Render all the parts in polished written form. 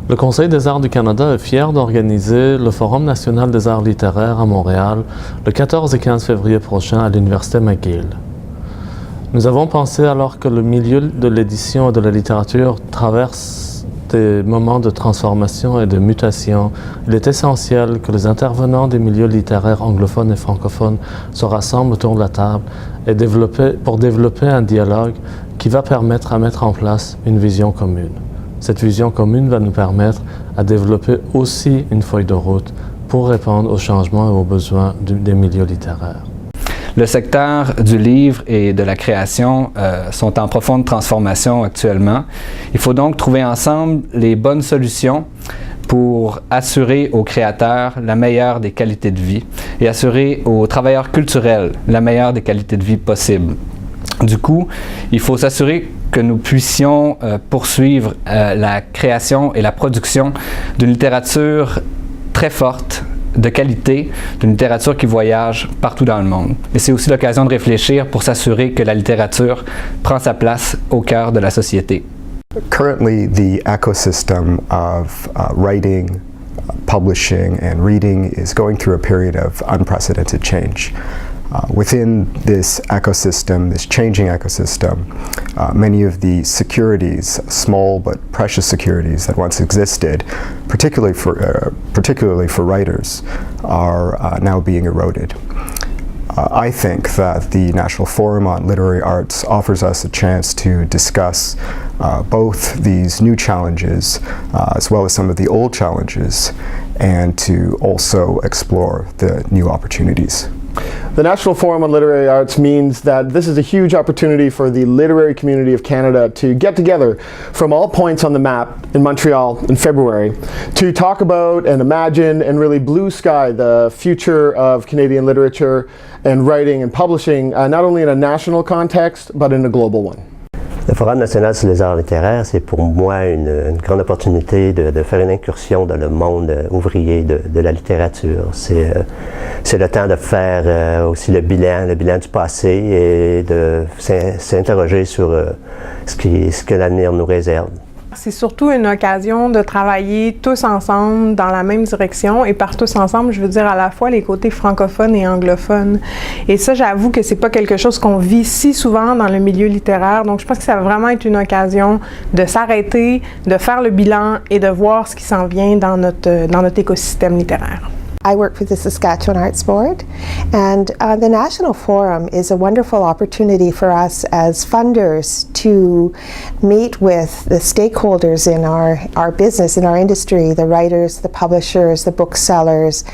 Le Conseil des arts du Canada est fier d'organiser le Forum national des arts littéraires à Montréal le 14 et 15 février prochain à l'Université McGill. Nous avons pensé alors que le milieu de l'édition et de la littérature traverse des moments de transformation et de mutation. Il est essentiel que les intervenants des milieux littéraires anglophones et francophones se rassemblent autour de la table et pour développer un dialogue qui va permettre à mettre en place une vision commune. Cette vision commune va nous permettre à développer aussi une feuille de route pour répondre aux changements et aux besoins des milieux littéraires. Le secteur du livre et de la création sont en profonde transformation actuellement. Il faut donc trouver ensemble les bonnes solutions pour assurer aux créateurs la meilleure des qualités de vie et assurer aux travailleurs culturels la meilleure des qualités de vie possibles. Du coup, il faut s'assurer que nous puissions poursuivre la création et la production d'une littérature très forte, de qualité, d'une littérature qui voyage partout dans le monde. Et c'est aussi l'occasion de réfléchir pour s'assurer que la littérature prend sa place au cœur de la société. Currently, the ecosystem of writing, publishing, and reading is going through a period of unprecedented change. Within this ecosystem, this changing ecosystem, many of the securities, small but precious securities that once existed, particularly for writers, are now being eroded. I think that the National Forum on Literary Arts offers us a chance to discuss both these new challenges as well as some of the old challenges, and to also explore the new opportunities. The National Forum on Literary Arts means that this is a huge opportunity for the literary community of Canada to get together from all points on the map in Montreal in February to talk about and imagine and really blue sky the future of Canadian literature and writing and publishing, not only in a national context, but in a global one. Le Forum national sur les arts littéraires, c'est pour moi une grande opportunité de faire une incursion dans le monde ouvrier de la littérature. C'est le temps de faire aussi le bilan du passé et de s'interroger sur ce que l'avenir nous réserve. C'est surtout une occasion de travailler tous ensemble dans la même direction, et par tous ensemble, je veux dire à la fois les côtés francophones et anglophones. Et ça, j'avoue que c'est pas quelque chose qu'on vit si souvent dans le milieu littéraire, donc je pense que ça va vraiment être une occasion de s'arrêter, de faire le bilan et de voir ce qui s'en vient dans notre écosystème littéraire. I work for the Saskatchewan Arts Board, and the National Forum is a wonderful opportunity for us as funders to meet with the stakeholders in our business, in our industry, the writers, the publishers, the booksellers,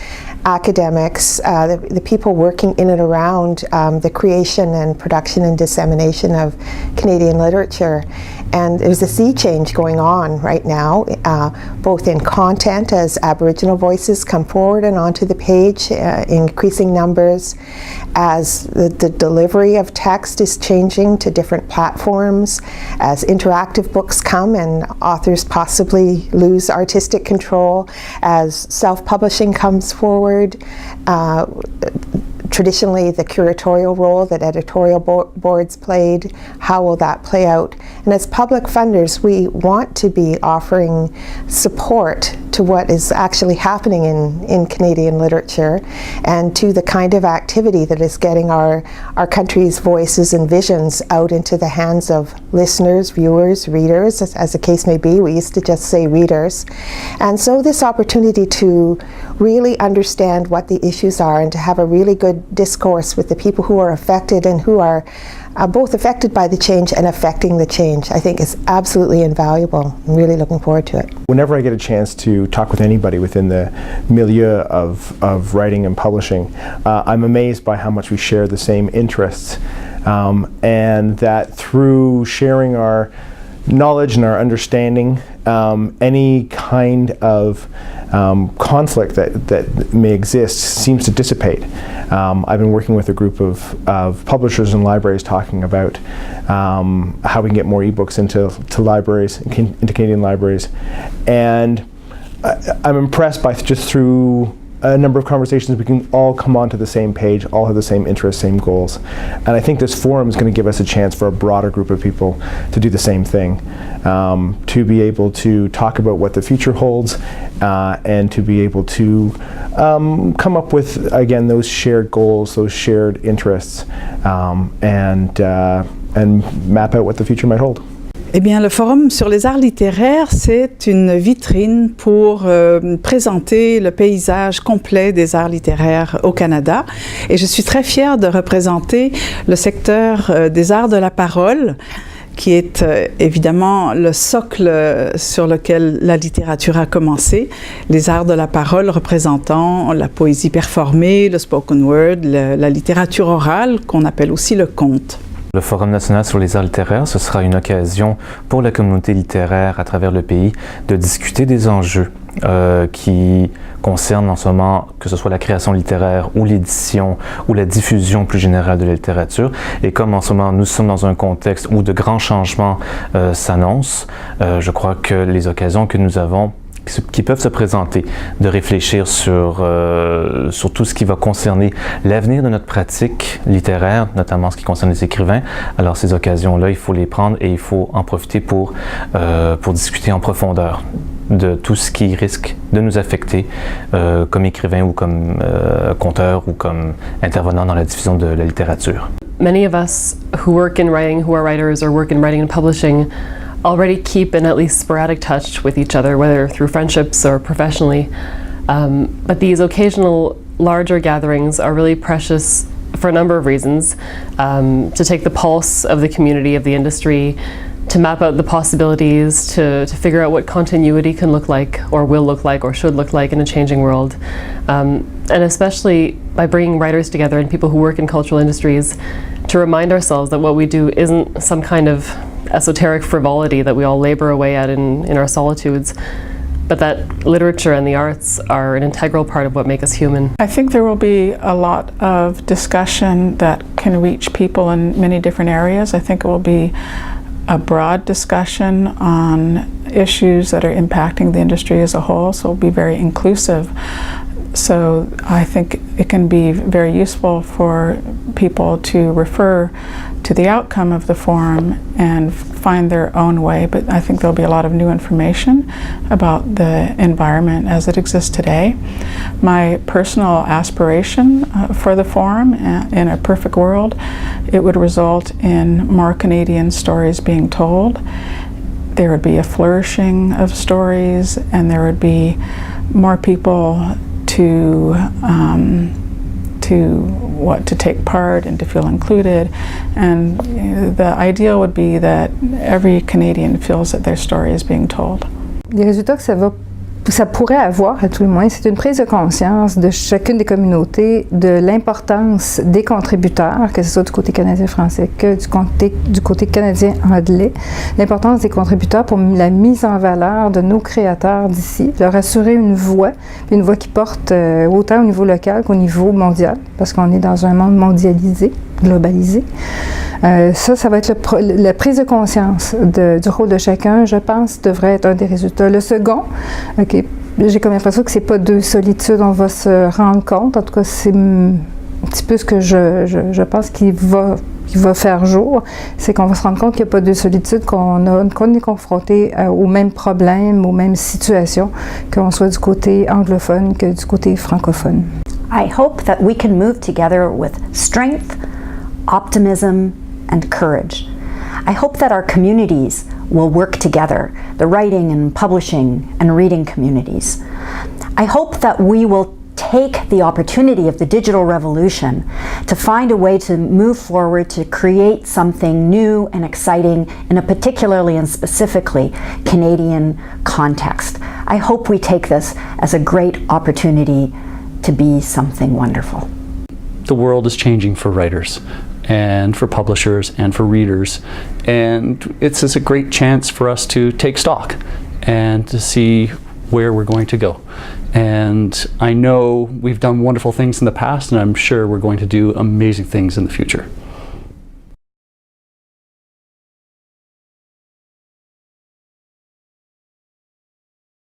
academics, the people working in and around the creation and production and dissemination of Canadian literature. And there's a sea change going on right now, both in content as Aboriginal voices come forward and onto the page in increasing numbers, as the delivery of text is changing to different platforms, as interactive books come and authors possibly lose artistic control, as self-publishing comes forward. Traditionally, the curatorial role that editorial boards played, how will that play out? And as public funders, we want to be offering support to what is actually happening in Canadian literature, and to the kind of activity that is getting our country's voices and visions out into the hands of listeners, viewers, readers, as the case may be. We used to just say readers. And so this opportunity to really understand what the issues are and to have a really good discourse with the people who are affected and who are both affected by the change and affecting the change, I think is absolutely invaluable. I'm really looking forward to it. Whenever I get a chance to talk with anybody within the milieu of writing and publishing, I'm amazed by how much we share the same interests, and that through sharing our knowledge and our understanding, any kind of conflict that may exist seems to dissipate. I've been working with a group of publishers and libraries talking about how we can get more ebooks into libraries, into Canadian libraries, and I'm impressed by just through a number of conversations, we can all come onto the same page, all have the same interests, same goals. And I think this forum is going to give us a chance for a broader group of people to do the same thing, to be able to talk about what the future holds, and to be able to come up with, again, those shared goals, those shared interests, and map out what the future might hold. Eh bien, le Forum sur les arts littéraires, c'est une vitrine pour présenter le paysage complet des arts littéraires au Canada. Et je suis très fière de représenter le secteur des arts de la parole, qui est évidemment le socle sur lequel la littérature a commencé. Les arts de la parole représentant la poésie performée, le spoken word, la littérature orale, qu'on appelle aussi le conte. Le Forum national sur les arts littéraires, ce sera une occasion pour la communauté littéraire à travers le pays de discuter des enjeux qui concernent en ce moment, que ce soit la création littéraire ou l'édition ou la diffusion plus générale de la littérature. Et comme en ce moment nous sommes dans un contexte où de grands changements s'annoncent, je crois que les occasions que nous avons qui peuvent se présenter, de réfléchir sur tout ce qui va concerner l'avenir de notre pratique littéraire, notamment ce qui concerne les écrivains. Alors ces occasions-là, il faut les prendre et il faut en profiter pour discuter en profondeur de tout ce qui risque de nous affecter comme écrivain ou comme conteur ou comme intervenant dans la diffusion de la littérature. Many of us who work in writing, who are writers or work in writing and publishing, already keep in at least sporadic touch with each other, whether through friendships or professionally. But these occasional larger gatherings are really precious for a number of reasons. To take the pulse of the community, of the industry, to map out the possibilities, to figure out what continuity can look like, or will look like, or should look like in a changing world. And especially by bringing writers together and people who work in cultural industries, to remind ourselves that what we do isn't some kind of esoteric frivolity that we all labor away at in our solitudes, but that literature and the arts are an integral part of what make us human. I think there will be a lot of discussion that can reach people in many different areas. I think it will be a broad discussion on issues that are impacting the industry as a whole, so it will be very inclusive. So I think it can be very useful for people to refer to the outcome of the forum and find their own way, but I think there'll be a lot of new information about the environment as it exists today. My personal aspiration for the forum, in a perfect world, it would result in more Canadian stories being told. There would be a flourishing of stories, and there would be more people to take part and to feel included, and the ideal would be that every Canadian feels that their story is being told. Les résultats que ça pourrait avoir, à tout le moins, c'est une prise de conscience de chacune des communautés de l'importance des contributeurs, que ce soit du côté canadien-français que du côté canadien-anglais, l'importance des contributeurs pour la mise en valeur de nos créateurs d'ici, leur assurer une voix qui porte autant au niveau local qu'au niveau mondial, parce qu'on est dans un monde mondialisé, globalisé. Ça va être la prise de conscience du rôle de chacun, je pense, devrait être un des résultats. Le second, j'ai comme l'impression que c'est pas deux solitudes, on va se rendre compte, en tout cas c'est un petit peu ce que je pense qu'il va faire jour, c'est qu'on va se rendre compte qu'il n'y a pas deux solitudes, qu'on est confronté aux mêmes problèmes, aux mêmes situations, qu'on soit du côté anglophone que du côté francophone. I hope that we can move together with strength, optimism, and courage. I hope that our communities will work together, the writing and publishing and reading communities. I hope that we will take the opportunity of the digital revolution to find a way to move forward to create something new and exciting in a particularly and specifically Canadian context. I hope we take this as a great opportunity to be something wonderful. The world is changing for writers and for publishers and for readers, and it's a great chance for us to take stock and to see where we're going to go. And I know we've done wonderful things in the past, and I'm sure we're going to do amazing things in the future.